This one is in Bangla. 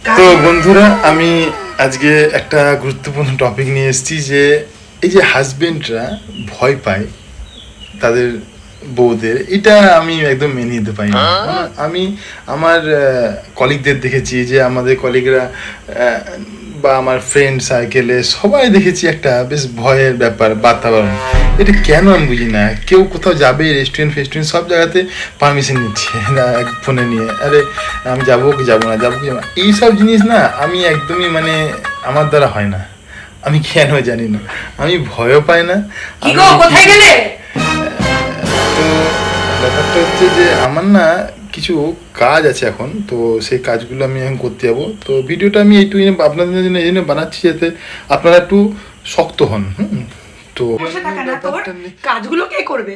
তো বন্ধুরা, আমি আজকে একটা গুরুত্বপূর্ণ টপিক নিয়ে এসেছি যে এই যে হাজবেন্ডরা ভয় পায় তাদের বউদের, এটা আমি একদম মেনে নিতে পারি না। আমি আমার কলিগদের দেখেছি যে আমাদের কলিগরা বা আমার ফ্রেন্ড সার্কেলে সবাই দেখেছি একটা বেশ ভয়ের ব্যাপার, বাতাবরণ। এটা কেন আমি বুঝি না। কেউ কোথাও যাবে, রেস্টুরেন্ট ফেস্টুরেন্ট সব জায়গাতে পারমিশন নিচ্ছে ফোনে নিয়ে, আরে আমি যাবো কি যাবো না, যাবো কি যাবো না, এইসব জিনিস না আমি একদমই মানে আমার দ্বারা হয় না। আমি কেন জানি না, আমি ভয়ও পাই না। কি গো, কোথায় গেলে? তো ব্যাপারটা হচ্ছে যে আমার না কিছু কাজ আছে এখন, তো সেই কাজগুলো আমি এখন করতে যাবো। তো ভিডিওটা আমি একটু আপনাদের জন্য এই জন্য বানাচ্ছি যাতে আপনারা একটু শক্ত হন। তো বসে থাকা না, তোর কাজগুলো কে করবে?